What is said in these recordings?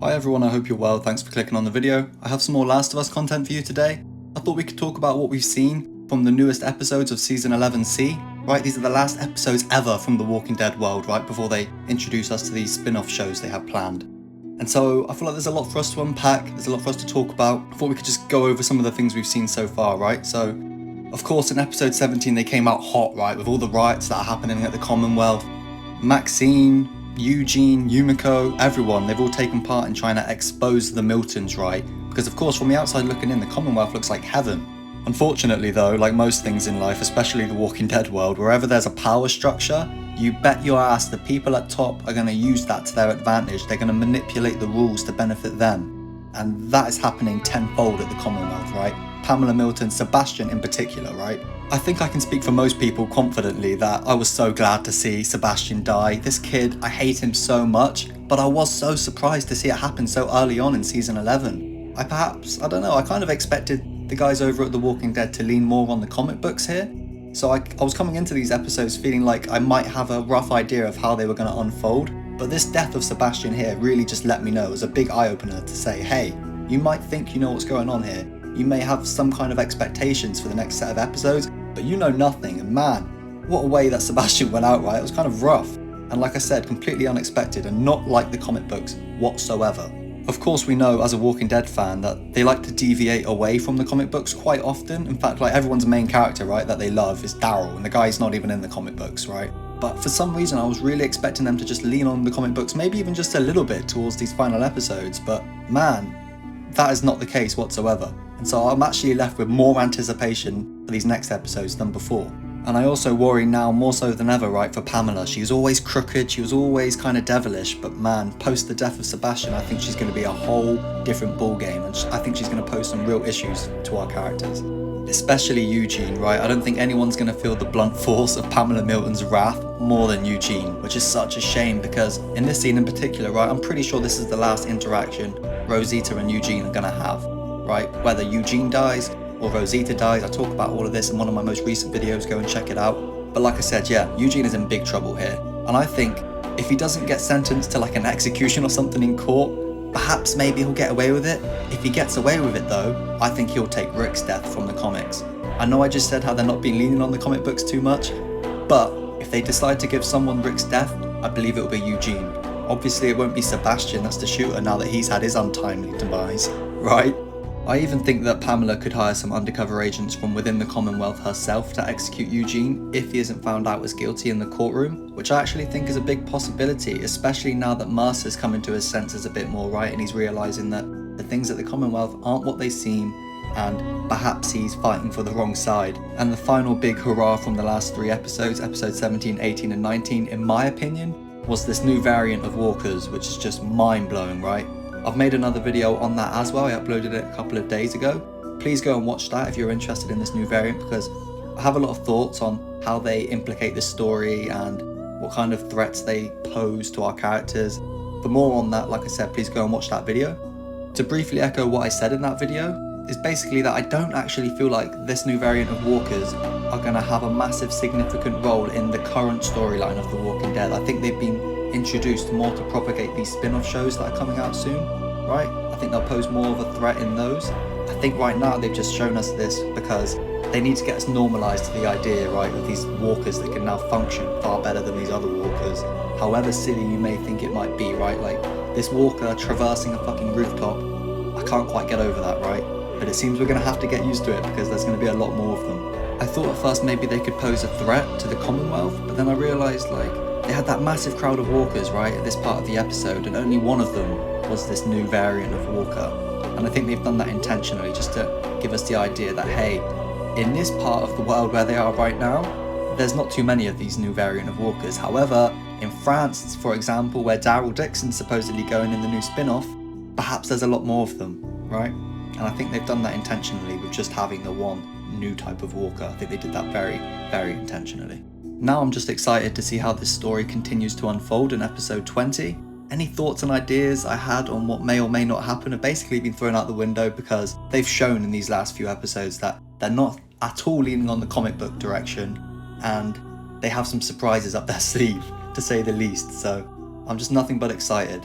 Hi everyone, I hope you're well, thanks for clicking on the video. I have some more Last of Us content for you today. I thought we could talk about what we've seen from the newest episodes of Season 11C. Right, these are the last episodes ever from the Walking Dead world, right, before they introduce us to these spin-off shows they have planned. And so I feel like there's a lot for us to unpack, there's a lot for us to talk about. I thought we could just go over some of the things we've seen so far, right? So, of course, in episode 17 they came out hot, right, with all the riots that are happening at the Commonwealth. Maxine, Eugene, Yumiko, everyone, they've all taken part in trying to expose the Miltons, right? Because of course, from the outside looking in, the Commonwealth looks like heaven. Unfortunately though, like most things in life, especially the Walking Dead world, wherever there's a power structure, you bet your ass the people at top are going to use that to their advantage. They're going to manipulate the rules to benefit them. And that is happening tenfold at the Commonwealth, right? Pamela Milton, Sebastian in particular, right? I think I can speak for most people confidently that I was so glad to see Sebastian die. This kid, I hate him so much, but I was so surprised to see it happen so early on in season 11. I kind of expected the guys over at The Walking Dead to lean more on the comic books here. So I was coming into these episodes feeling like I might have a rough idea of how they were going to unfold, but this death of Sebastian here really just let me know. It was a big eye-opener to say, hey, you might think you know what's going on here. You may have some kind of expectations for the next set of episodes, but you know nothing, and man, what a way that Sebastian went out, right? It was kind of rough, and like I said, completely unexpected and not like the comic books whatsoever. Of course, we know as a Walking Dead fan that they like to deviate away from the comic books quite often. In fact, like everyone's main character, right, that they love is Daryl, and the guy's not even in the comic books, right? But for some reason, I was really expecting them to just lean on the comic books, maybe even just a little bit towards these final episodes, but man, that is not the case whatsoever. And so I'm actually left with more anticipation for these next episodes than before. And I also worry now more so than ever, right, for Pamela. She was always crooked, she was always kind of devilish, but man, post the death of Sebastian, I think she's going to be a whole different ballgame, and I think she's going to pose some real issues to our characters. Especially Eugene, right? I don't think anyone's going to feel the blunt force of Pamela Milton's wrath more than Eugene, which is such a shame because in this scene in particular, right, I'm pretty sure this is the last interaction Rosita and Eugene are going to have. Right, whether Eugene dies or Rosita dies, I talk about all of this in one of my most recent videos, go and check it out. But like I said, yeah, Eugene is in big trouble here. And I think if he doesn't get sentenced to like an execution or something in court, perhaps maybe he'll get away with it. If he gets away with it though, I think he'll take Rick's death from the comics. I know I just said how they're not being leaning on the comic books too much, but if they decide to give someone Rick's death, I believe it will be Eugene. Obviously it won't be Sebastian, that's the shooter, now that he's had his untimely demise, right? I even think that Pamela could hire some undercover agents from within the Commonwealth herself to execute Eugene if he isn't found out as guilty in the courtroom, which I actually think is a big possibility, especially now that Mercer's coming to his senses a bit more, right, and he's realising that the things at the Commonwealth aren't what they seem, and perhaps he's fighting for the wrong side. And the final big hurrah from the last 3 episodes, episodes 17, 18 and 19, in my opinion, was this new variant of walkers, which is just mind-blowing, right? I've made another video on that as well, I uploaded it a couple of days ago. Please go and watch that if you're interested in this new variant, because I have a lot of thoughts on how they implicate the story and what kind of threats they pose to our characters. For more on that, like I said, please go and watch that video. To briefly echo what I said in that video, is basically that I don't actually feel like this new variant of walkers are going to have a massive significant role in the current storyline of The Walking Dead. I think they've been introduced more to propagate these spin-off shows that are coming out soon, right? I think they'll pose more of a threat in those. I think right now they've just shown us this because they need to get us normalised to the idea, right, of these walkers that can now function far better than these other walkers. However silly you may think it might be, right? Like, this walker traversing a fucking rooftop, I can't quite get over that, right? But it seems we're going to have to get used to it because there's going to be a lot more of them. I thought at first maybe they could pose a threat to the Commonwealth, but then I realised, like, they had that massive crowd of walkers, right, at this part of the episode, and only one of them was this new variant of walker. And I think they've done that intentionally, just to give us the idea that, hey, in this part of the world where they are right now, there's not too many of these new variant of walkers. However, in France, for example, where Daryl Dixon's supposedly going in the new spin-off, perhaps there's a lot more of them, right? And I think they've done that intentionally with just having the one new type of walker. I think they did that very, very intentionally. Now I'm just excited to see how this story continues to unfold in episode 20. Any thoughts and ideas I had on what may or may not happen have basically been thrown out the window because they've shown in these last few episodes that they're not at all leaning on the comic book direction, and they have some surprises up their sleeve, to say the least, so I'm just nothing but excited.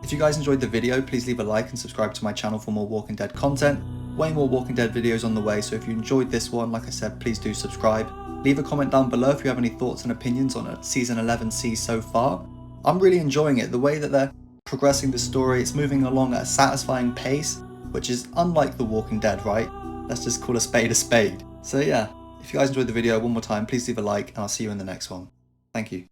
If you guys enjoyed the video, please leave a like and subscribe to my channel for more Walking Dead content. Way more Walking Dead videos on the way, so if you enjoyed this one, like I said, please do subscribe. Leave a comment down below if you have any thoughts and opinions on Season 11C so far. I'm really enjoying it. The way that they're progressing the story, it's moving along at a satisfying pace, which is unlike The Walking Dead, right? Let's just call a spade a spade. So yeah, if you guys enjoyed the video, one more time, please leave a like and I'll see you in the next one. Thank you.